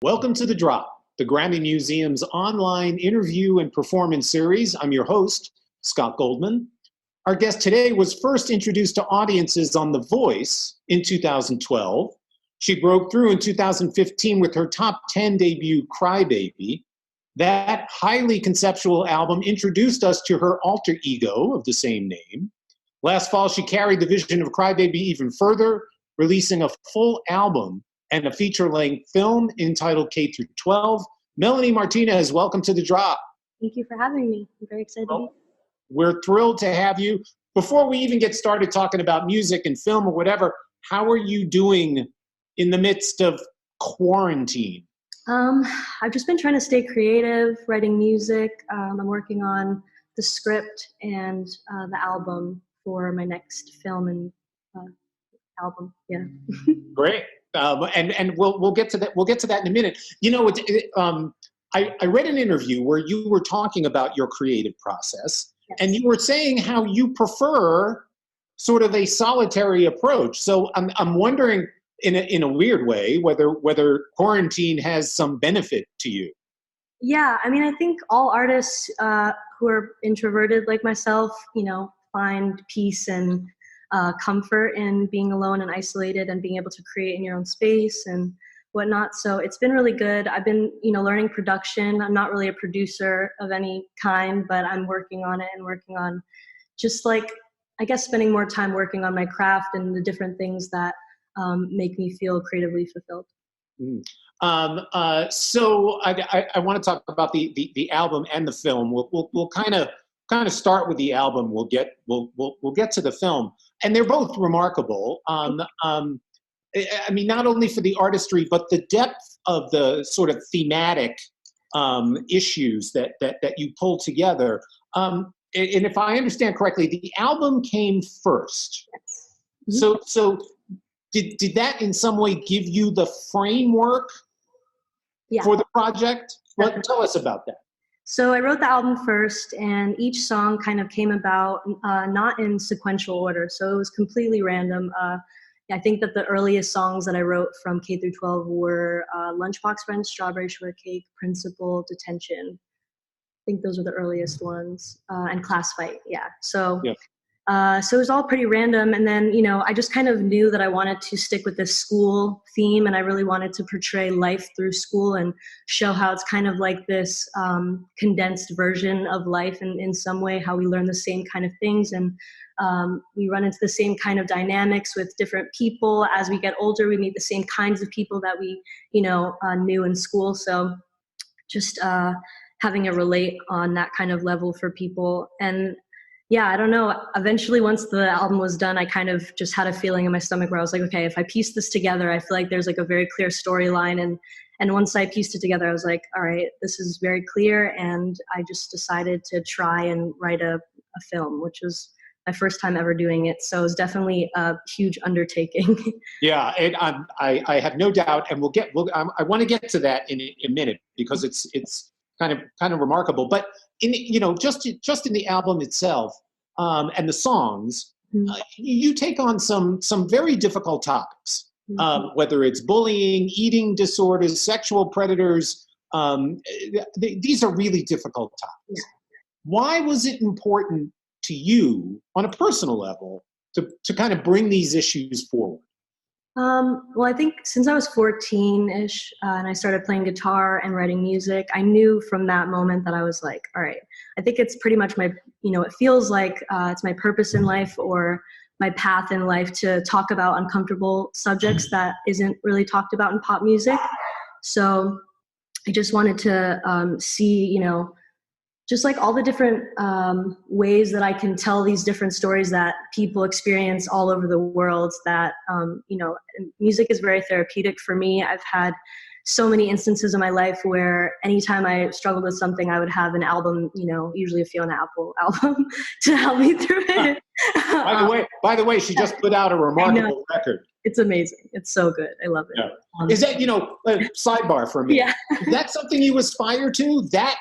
Welcome to The Drop, the GRAMMY Museum's online interview and performance series. I'm your host, Scott Goldman. Our guest today was first introduced to audiences on The Voice in 2012. She broke through in 2015 with her top 10 debut, Crybaby. That highly conceptual album introduced us to her alter ego of the same name. Last fall, she carried the vision of Crybaby even further, releasing a full album and a feature-length film entitled K through 12. Melanie Martinez, welcome to The Drop. Thank you for having me. I'm very excited to be here. We're thrilled to have you. Before we even get started talking about music and film or whatever, how are you doing in the midst of quarantine? I've just been trying to stay creative, writing music. I'm working on the script and the album for my next film and album. Yeah. Great. And we'll get to that. We'll get to that in a minute. You know, I read an interview where you were talking about your creative process, yes, and you were saying how you prefer sort of a solitary approach. So I'm wondering, in a weird way, whether quarantine has some benefit to you. Yeah, I mean, I think all artists who are introverted like myself, find peace and comfort in being alone and isolated and being able to create in your own space and whatnot. So it's been really good. I've been, learning production. I'm not really a producer of any kind, but I'm working on it and working on just spending more time working on my craft and the different things that make me feel creatively fulfilled. So I want to talk about the album and the film. We'll kind of start with the album. We'll get to the film, and they're both remarkable. I mean, not only for the artistry, but the depth of the sort of thematic issues that you pull together. And if I understand correctly, the album came first. Yes. Mm-hmm. So did that in some way give you the framework for the project? Well, tell us about that. So I wrote the album first, and each song kind of came about not in sequential order, so it was completely random. I think that the earliest songs that I wrote from K through 12 were Lunchbox Friends, Strawberry Shortcake, Principal, Detention. I think those were the earliest ones, and Class Fight, yeah. So. Yeah. So it was all pretty random, and then, I just kind of knew that I wanted to stick with this school theme, and I really wanted to portray life through school and show how it's kind of like this condensed version of life, and in some way how we learn the same kind of things, and we run into the same kind of dynamics with different people. As we get older, we meet the same kinds of people that we, knew in school. So just having it relate on that kind of level for people. And yeah, I don't know. Eventually, once the album was done, I kind of just had a feeling in my stomach where I was like, okay, if I piece this together, I feel like there's like a very clear storyline. And once I pieced it together, I was like, all right, this is very clear. And I just decided to try and write a film, which was my first time ever doing it. So it was definitely a huge undertaking. Yeah, and I have no doubt, and I want to get to that in a minute, because it's kind of remarkable. But just in the album itself and the songs, you take on some very difficult topics, whether it's bullying, eating disorders, sexual predators. These are really difficult topics. Why was it important to you on a personal level to kind of bring these issues forward? Well, I think since I was 14-ish and I started playing guitar and writing music, I knew from that moment that I was like, all right, I think it's pretty much my, it feels like it's my purpose in life or my path in life to talk about uncomfortable subjects that isn't really talked about in pop music. So I just wanted to see, just like all the different ways that I can tell these different stories that people experience all over the world, that, music is very therapeutic for me. I've had so many instances in my life where anytime I struggled with something, I would have an album, usually a Fiona Apple album to help me through it. By the way, she just put out a remarkable record. It's amazing. It's so good. I love it. Yeah. Is that, sidebar for me? Yeah. Is that something you aspire to? That,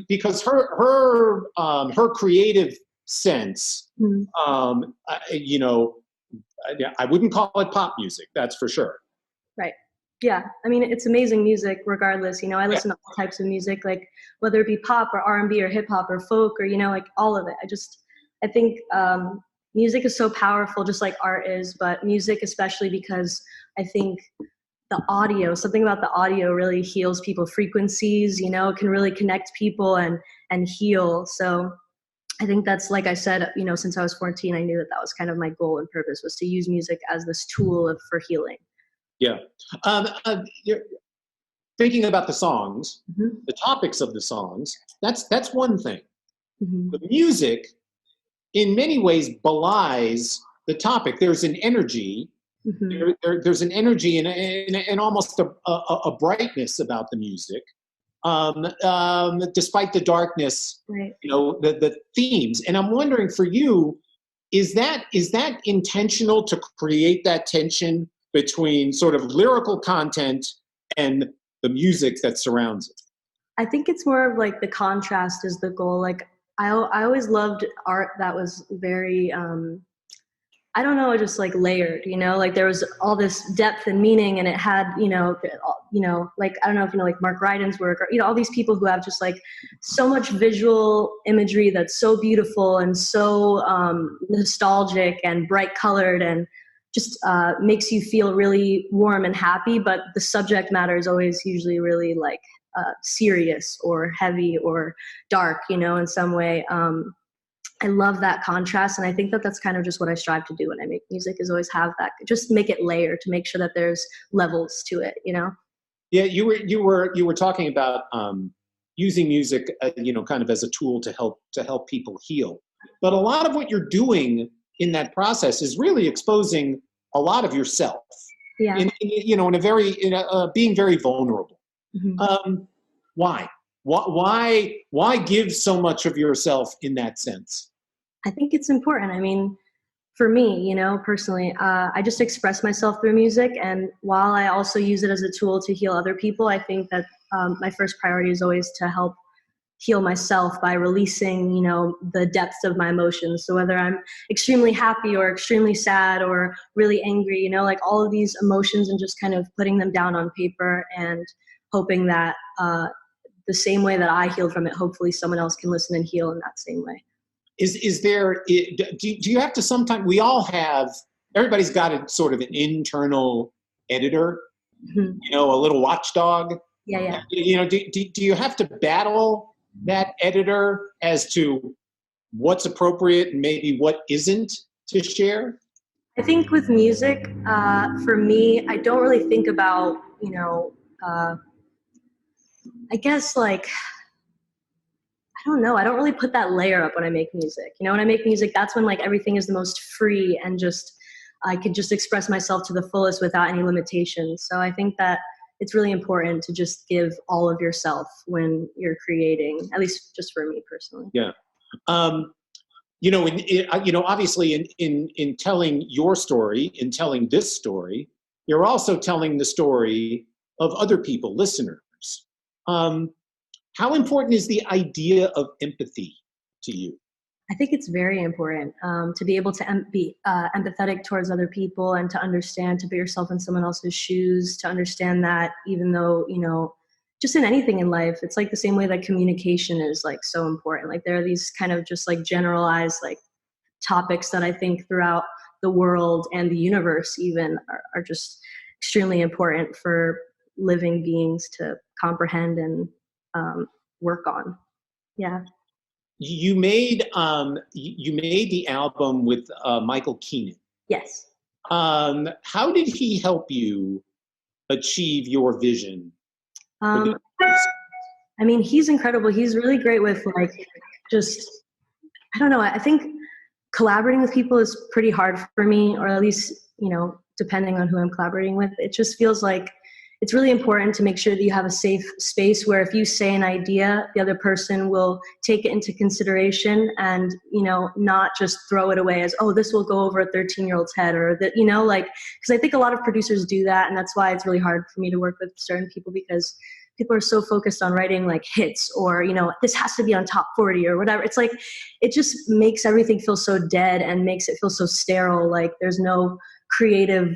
because her creative sense, I wouldn't call it pop music, that's for sure. Right. Yeah, I mean, it's amazing music regardless. You know, I listen to all types of music, like whether it be pop or R&B or hip hop or folk or, you know, like all of it. I think music is so powerful, just like art is, but music especially because I think the audio, something about the audio really heals people. Frequencies, you know, can really connect people and heal. So I think that's, like I said, you know, since I was 14, I knew that that was kind of my goal and purpose, was to use music as this tool for healing. Yeah. You're thinking about the songs, the topics of the songs, that's one thing. The music, in many ways, belies the topic. There's an energy. There's an energy and almost a brightness about the music, despite the darkness. Right. You know, the themes. And I'm wondering, for you, is that intentional to create that tension between sort of lyrical content and the music that surrounds it? I think it's more of like the contrast is the goal. Like I always loved art that was very, I don't know, just like layered, you know, like there was all this depth and meaning, and it had, you know, like, I don't know if you know, like Mark Ryden's work, or, you know, all these people who have just like so much visual imagery that's so beautiful and so nostalgic and bright colored, and just makes you feel really warm and happy. But the subject matter is always usually really like serious or heavy or dark, you know, in some way. I love that contrast, and I think that that's kind of just what I strive to do when I make music, is always have that, just make it layered, to make sure that there's levels to it, you know? Yeah, you were talking about using music, you know, kind of as a tool to help people heal. But a lot of what you're doing in that process is really exposing a lot of yourself. Yeah. You know, being very vulnerable. Why? Why give so much of yourself in that sense? I think it's important. I mean, for me, you know, personally, I just express myself through music. And while I also use it as a tool to heal other people, I think that my first priority is always to help heal myself by releasing, you know, the depths of my emotions. So whether I'm extremely happy or extremely sad or really angry, you know, like all of these emotions, and just kind of putting them down on paper and hoping that the same way that I healed from it, hopefully someone else can listen and heal in that same way. Is there, do you have to sometimes, we all have, everybody's got a sort of an internal editor, you know, a little watchdog. Yeah. You know, do you have to battle that editor as to what's appropriate and maybe what isn't to share? I think with music, for me, I don't really think about, you know, I guess like, I don't know. I don't really put that layer up when I make music. You know, when I make music, that's when like everything is the most free, and just I could just express myself to the fullest without any limitations. So I think that it's really important to just give all of yourself when you're creating, at least just for me personally. Yeah. You know, you know, obviously in telling your story, in telling this story, you're also telling the story of other people, listeners. How important is the idea of empathy to you? I think it's very important to be able to be empathetic towards other people, and to understand, to put yourself in someone else's shoes, to understand that even though, you know, just in anything in life, it's like the same way that communication is like so important. Like there are these kind of just like generalized like topics that I think throughout the world and the universe even are just extremely important for living beings to comprehend and work on. Yeah. You made the album with Michael Keenan. Yes. How did he help you achieve your vision? I mean, he's incredible. He's really great with like, just, I don't know. I think collaborating with people is pretty hard for me, or at least, you know, depending on who I'm collaborating with. It just feels like it's really important to make sure that you have a safe space where if you say an idea, the other person will take it into consideration and, you know, not just throw it away as, oh, this will go over a 13-year-old's head, or that, you know, like, because I think a lot of producers do that. And that's why it's really hard for me to work with certain people, because people are so focused on writing like hits, or, you know, this has to be on top 40 or whatever. It's like, it just makes everything feel so dead and makes it feel so sterile. Like there's no creative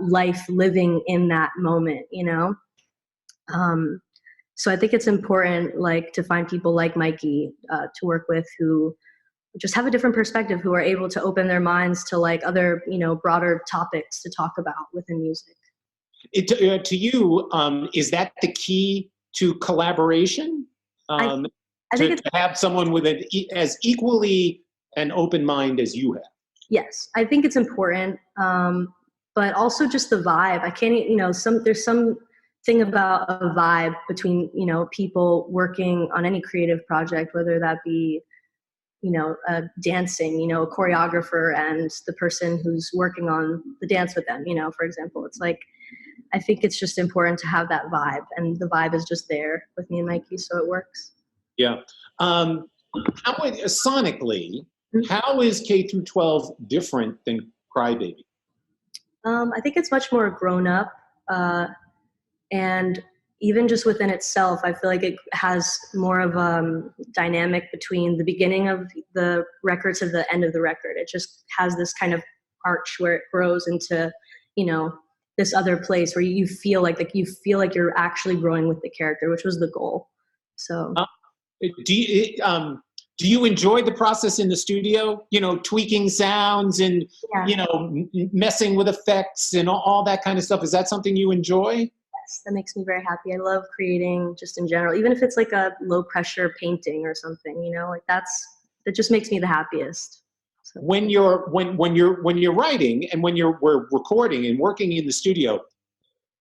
life living in that moment, you know? So I think it's important, like, to find people like Mikey to work with who just have a different perspective, who are able to open their minds to like other, you know, broader topics to talk about within music. To you, is that the key to collaboration? I think it's, to have someone with as equally an open mind as you have? yes, I think it's important, but also just the vibe. I can't, you know, there's some thing about a vibe between, you know, people working on any creative project, whether that be, you know, dancing, you know, a choreographer and the person who's working on the dance with them, you know, for example. It's like, I think it's just important to have that vibe, and the vibe is just there with me and Mikey, so it works. Yeah. Sonically, how is K through 12 different than Crybaby? I think it's much more grown up, and even just within itself, I feel like it has more of a dynamic between the beginning of the record to the end of the record. It just has this kind of arch where it grows into, you know, this other place where you feel like you're actually growing with the character, which was the goal. So, do you enjoy the process in the studio? You know, tweaking sounds and yeah. You know, messing with effects and all that kind of stuff. Is that something you enjoy? Yes, that makes me very happy. I love creating just in general, even if it's like a low pressure painting or something. You know, like that just makes me the happiest. So. When you're writing and when we're recording and working in the studio,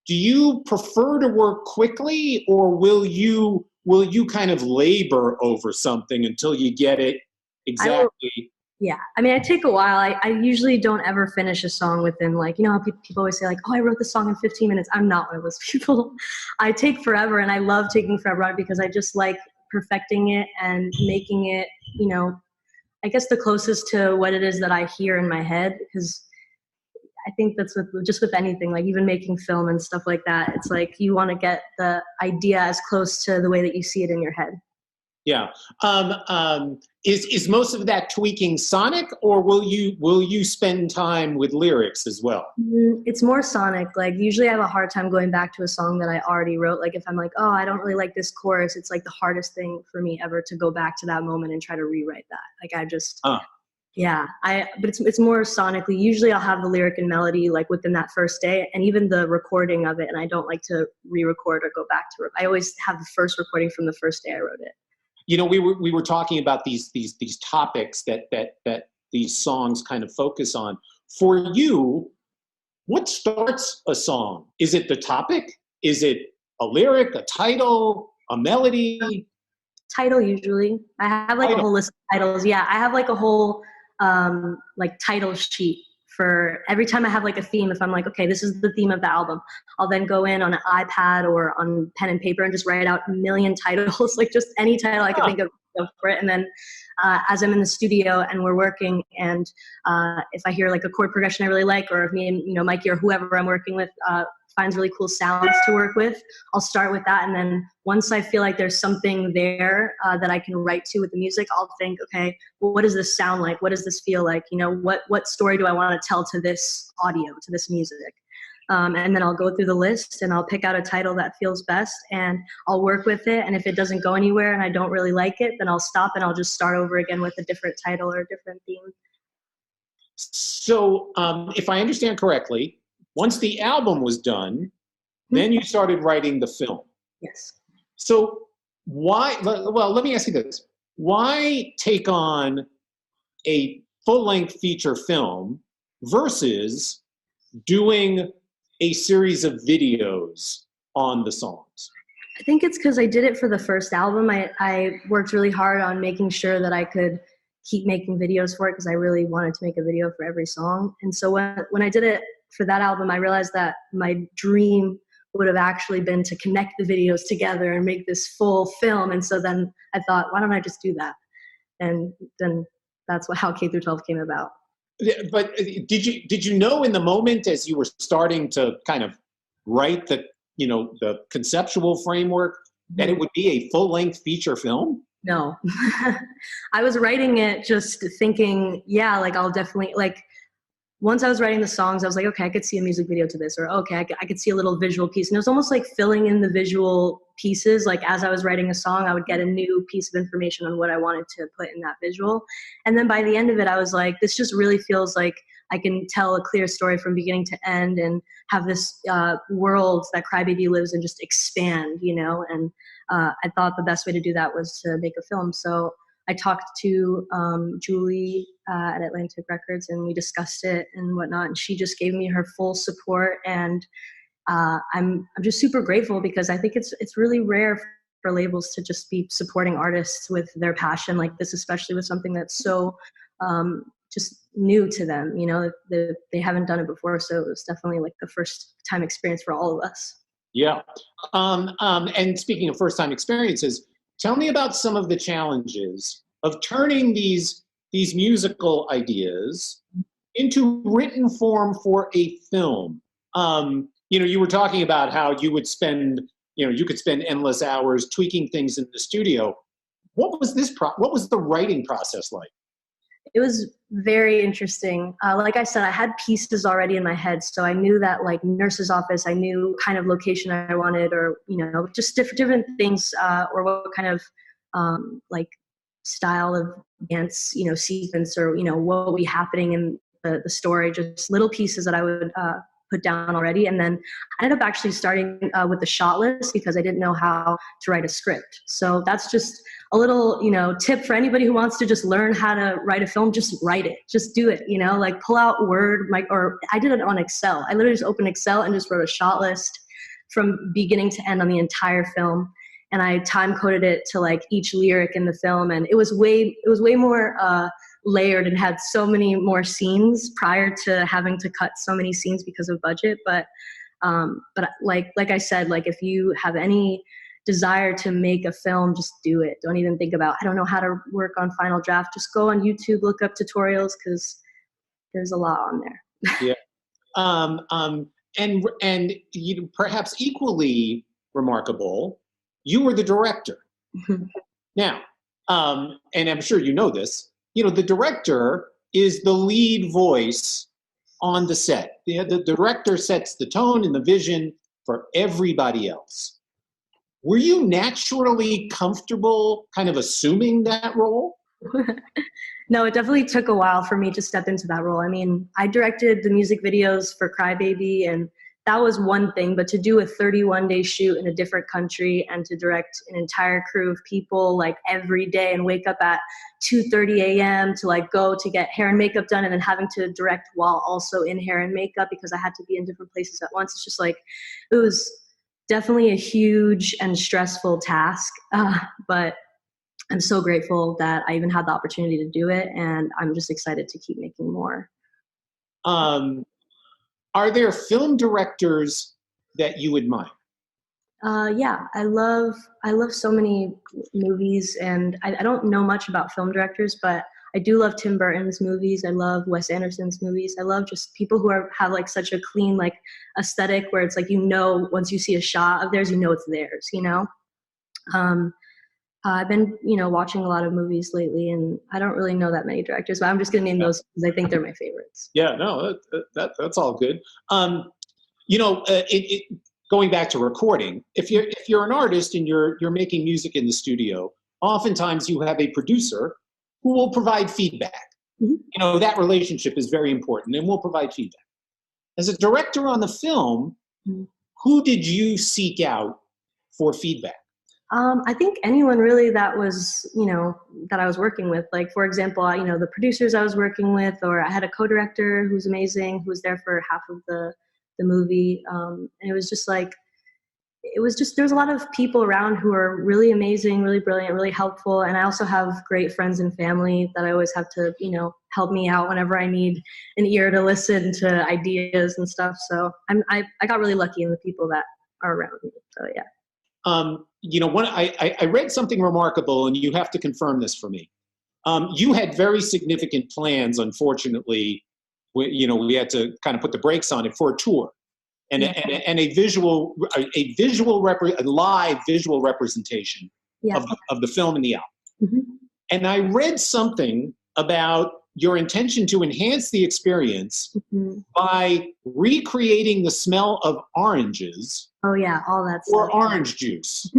do you prefer to work quickly, or will you kind of labor over something until you get it exactly? Yeah, I mean, I take a while. I usually don't ever finish a song within, like, you know how people always say like, oh, I wrote the song in 15 minutes. I'm not one of those people. I take forever, and I love taking forever because I just like perfecting it and making it, you know, I guess the closest to what it is that I hear in my head, because I think that's with anything, like even making film and stuff like that. It's like you want to get the idea as close to the way that you see it in your head. Yeah. Is most of that tweaking sonic, or will you spend time with lyrics as well? It's more sonic. Like usually I have a hard time going back to a song that I already wrote. Like if I'm like, oh, I don't really like this chorus, it's like the hardest thing for me ever to go back to that moment and try to rewrite that. Like I just, yeah, but it's more sonically. Usually I'll have the lyric and melody like within that first day, and even the recording of it. And I don't like to re-record or go back to it. I always have the first recording from the first day I wrote it. You know, we were talking about these topics that these songs kind of focus on. For you, what starts a song? Is it the topic? Is it a lyric, a title, a melody? Title usually. I have like a whole list of titles. Yeah, I have like a whole like title sheet for every time I have like a theme. If I'm like, okay, this is the theme of the album, I'll then go in on an iPad or on pen and paper and just write out a million titles, like just any title I can think of for it. And then as I'm in the studio and we're working, and if I hear like a chord progression I really like, or if me and, you know, Mikey or whoever I'm working with finds really cool sounds to work with, I'll start with that. And then once I feel like there's something there that I can write to with the music, I'll think, okay, well, what does this sound like? What does this feel like? You know, what story do I want to tell to this audio, to this music? And then I'll go through the list and I'll pick out a title that feels best, and I'll work with it. And if it doesn't go anywhere and I don't really like it, then I'll stop and I'll just start over again with a different title or a different theme. So if I understand correctly, once the album was done, then you started writing the film. Yes. So why, well, let me ask you this. Why take on a full-length feature film versus doing a series of videos on the songs? I think it's because I did it for the first album. I worked really hard on making sure that I could keep making videos for it, because I really wanted to make a video for every song. And so when I did it for that album, I realized that my dream would have actually been to connect the videos together and make this full film. And so then I thought, why don't I just do that? And then that's how K through 12 came about. But did you know in the moment as you were starting to kind of write the conceptual framework that it would be a full-length feature film? No. I was writing it just thinking, yeah, like I'll definitely, like, once I was writing the songs, I was like, okay, I could see a music video to this, or okay, I could see a little visual piece. And it was almost like filling in the visual pieces. Like as I was writing a song, I would get a new piece of information on what I wanted to put in that visual. And then by the end of it, I was like, this just really feels like I can tell a clear story from beginning to end and have this world that Crybaby lives in just expand, you know? And I thought the best way to do that was to make a film. So I talked to Julie at Atlantic Records, and we discussed it and whatnot. And she just gave me her full support, and I'm just super grateful, because I think it's really rare for labels to just be supporting artists with their passion like this, especially with something that's so just new to them. You know, they haven't done it before, so it was definitely like the first time experience for all of us. Yeah. And speaking of first time experiences, tell me about some of the challenges of turning these musical ideas into written form for a film. You know, you were talking about how you would spend, you know, you could spend endless hours tweaking things in the studio. What was what was the writing process like? It was very interesting. Like I said, I had pieces already in my head, so I knew that like nurse's office, I knew kind of location I wanted, or you know, just different things, or what kind of like style of dance, you know, sequence, or you know, what would be happening in the story. Just little pieces that I would put down already, and then I ended up actually starting with the shot list, because I didn't know how to write a script. So that's just a little, you know, tip for anybody who wants to just learn how to write a film. Just write it, just do it, you know, like pull out Word, or I did it on Excel. I literally just opened Excel and just wrote a shot list from beginning to end on the entire film. And I time coded it to like each lyric in the film. And it was way more layered and had so many more scenes prior to having to cut so many scenes because of budget. But like I said, like if you have any desire to make a film, just do it. Don't even think about, I don't know how to work on Final Draft. Just go on YouTube, look up tutorials, because there's a lot on there. Yeah. And you know, perhaps equally remarkable, you were the director. Now, and I'm sure you know this, you know, the director is the lead voice on the set. The director sets the tone and the vision for everybody else. Were you naturally comfortable kind of assuming that role? No, it definitely took a while for me to step into that role. I mean, I directed the music videos for Crybaby, and that was one thing, but to do a 31-day shoot in a different country and to direct an entire crew of people like every day and wake up at 2:30 a.m. to like go to get hair and makeup done, and then having to direct while also in hair and makeup because I had to be in different places at once. It's just like, it was definitely a huge and stressful task, but I'm so grateful that I even had the opportunity to do it, and I'm just excited to keep making more. Are there film directors that you admire? Yeah, I love so many movies, and I don't know much about film directors, but I do love Tim Burton's movies. I love Wes Anderson's movies. I love just people who have like such a clean like aesthetic where it's like, you know, once you see a shot of theirs, you know it's theirs, you know? I've been, you know, watching a lot of movies lately, and I don't really know that many directors, but I'm just going to name those because I think they're my favorites. Yeah, no, that's all good. You know, going back to recording, if you're an artist and you're making music in the studio, oftentimes you have a producer who will provide feedback. Mm-hmm. You know, that relationship is very important, and will provide feedback. As a director on the film, mm-hmm. who did you seek out for feedback? I think anyone really that was, you know, that I was working with. Like, for example, you know, the producers I was working with, or I had a co-director who's amazing, who was there for half of the movie. And it was just like, there was a lot of people around who are really amazing, really brilliant, really helpful. And I also have great friends and family that I always have to, you know, help me out whenever I need an ear to listen to ideas and stuff. So I got really lucky in the people that are around me. So yeah. You know, I read something remarkable, and you have to confirm this for me. You had very significant plans, unfortunately. We had to kind of put the brakes on it for a tour, and a live visual representation of the film and the album. Mm-hmm. And I read something about your intention to enhance the experience by recreating the smell of oranges. Oh yeah, all that or stuff. orange juice.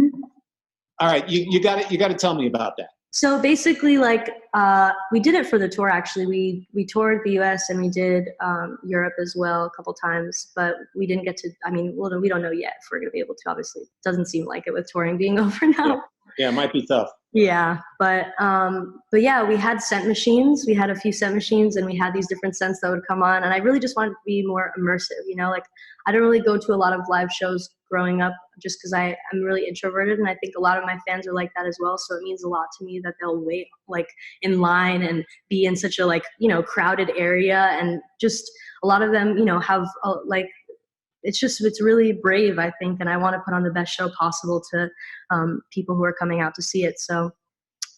All right, you got to tell me about that. So basically, like, we did it for the tour, actually. We toured the US and we did Europe as well a couple times, but we didn't get to, I mean, well, we don't know yet if we're going to be able to, obviously. It doesn't seem like it with touring being over now. Yeah, it might be tough. Yeah, but yeah, we had scent machines. We had a few scent machines, and we had these different scents that would come on. And I really just wanted to be more immersive, you know. Like, I don't really go to a lot of live shows growing up, just because I'm really introverted, and I think a lot of my fans are like that as well. So it means a lot to me that they'll wait like in line and be in such a, like, you know, crowded area, and just a lot of them, you know, have like. It's really brave, I think, and I want to put on the best show possible to people who are coming out to see it. So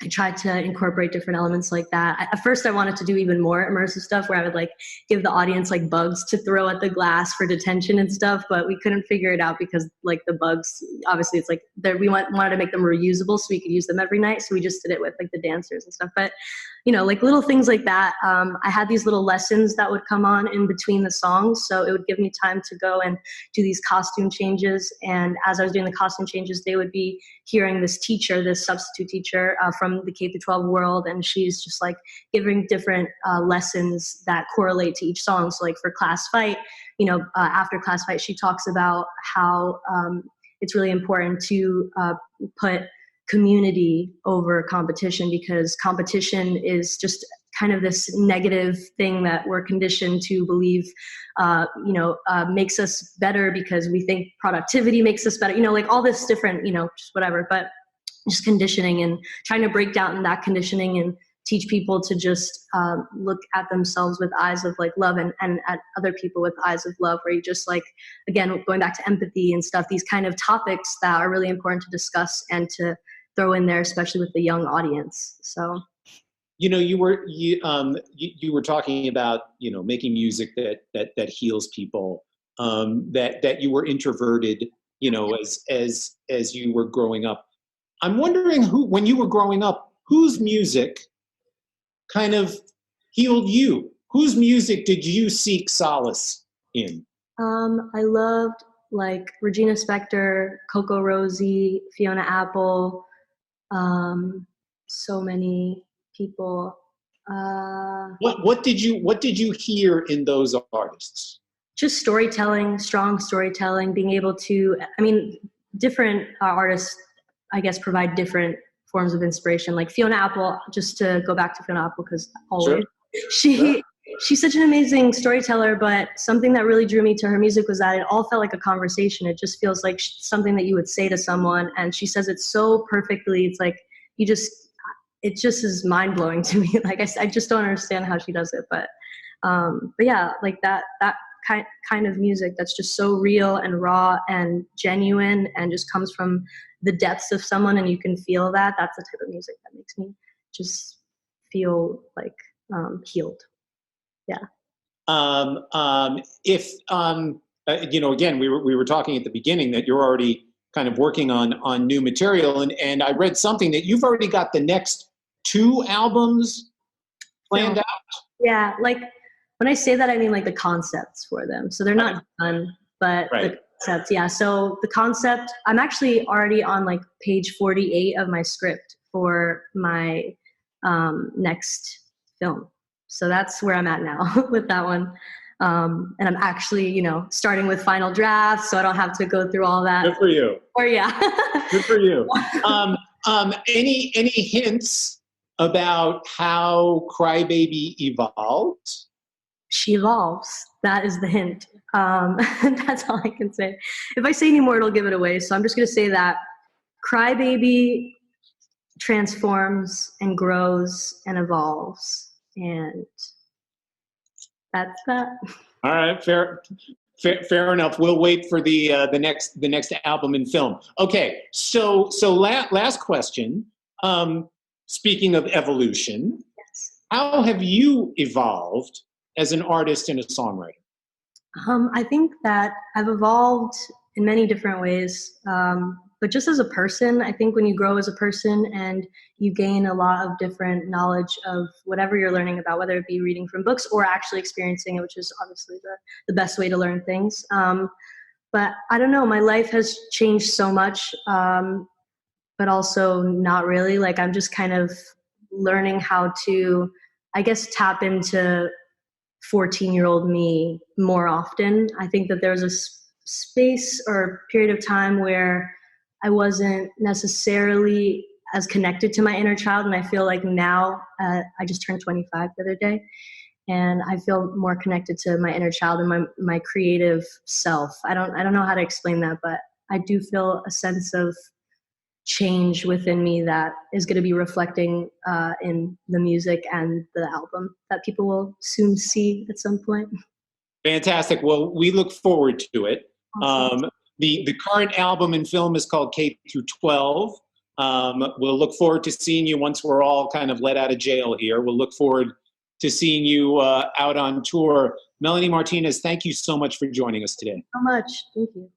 I tried to incorporate different elements like that. At first, I wanted to do even more immersive stuff where I would like give the audience like bugs to throw at the glass for detention and stuff, but we couldn't figure it out because like the bugs, obviously it's like we wanted to make them reusable so we could use them every night. So we just did it with like the dancers and stuff. But you know, like little things like that. I had these little lessons that would come on in between the songs. So it would give me time to go and do these costume changes. And as I was doing the costume changes, they would be hearing this teacher, this substitute teacher from the K-12 world. And she's just like giving different lessons that correlate to each song. So like for Class Fight, you know, after Class Fight, she talks about how it's really important to put community over competition, because competition is just kind of this negative thing that we're conditioned to believe, makes us better because we think productivity makes us better, you know, like all this different, you know, just whatever, but just conditioning, and trying to break down that conditioning and teach people to just look at themselves with eyes of like love, and at other people with eyes of love, where you just like, again, going back to empathy and stuff, these kind of topics that are really important to discuss and to throw in there, especially with the young audience. So, you know, you were talking about, you know, making music that heals people, that you were introverted, you know, as you were growing up. I'm wondering when you were growing up, whose music kind of healed you? Whose music did you seek solace in? I loved like Regina Spektor, Coco Rosie, Fiona Apple, so many people. What did you hear in those artists? Just storytelling, strong storytelling, being able to, I mean, different artists, I guess, provide different forms of inspiration. Like Fiona Apple, just to go back to Fiona Apple, because always, Sure. She's such an amazing storyteller, but something that really drew me to her music was that it all felt like a conversation. It just feels like something that you would say to someone, and she says it so perfectly. It's like, it just is mind-blowing to me. Like I just don't understand how she does it, but yeah, like that kind of music that's just so real and raw and genuine and just comes from the depths of someone, and you can feel that. That's the type of music that makes me just feel like healed. Yeah. You know, again, we were talking at the beginning that you're already kind of working on new material, and I read something that you've already got the next 2 albums planned out. Yeah, like when I say that, I mean like the concepts for them. So they're not done, but right. The concepts, yeah. So the concept, I'm actually already on like page 48 of my script for my next film. So that's where I'm at now with that one. And I'm actually, you know, starting with final drafts, so I don't have to go through all that. Good for you. Or yeah. Good for you. Any hints about how Crybaby evolved? She evolves. That is the hint. That's all I can say. If I say any more, it'll give it away. So I'm just going to say that Crybaby transforms and grows and evolves. And that's that. All right, fair enough. We'll wait for the next album and film. Okay, so last question. Speaking of evolution, Yes. How have you evolved as an artist and a songwriter? I think that I've evolved in many different ways. but just as a person, I think when you grow as a person and you gain a lot of different knowledge of whatever you're learning about, whether it be reading from books or actually experiencing it, which is obviously the best way to learn things. But I don't know, my life has changed so much, but also not really. Like, I'm just kind of learning how to, I guess, tap into 14-year-old me more often. I think that there was a space or period of time where I wasn't necessarily as connected to my inner child, and I feel like now, I just turned 25 the other day, and I feel more connected to my inner child and my creative self. I don't know how to explain that, but I do feel a sense of change within me that is going to be reflecting in the music and the album that people will soon see at some point. Fantastic. Well, we look forward to it. Awesome. The current album and film is called K through 12. We'll look forward to seeing you once we're all kind of let out of jail here. We'll look forward to seeing you out on tour. Melanie Martinez, thank you so much for joining us today. So much. Thank you.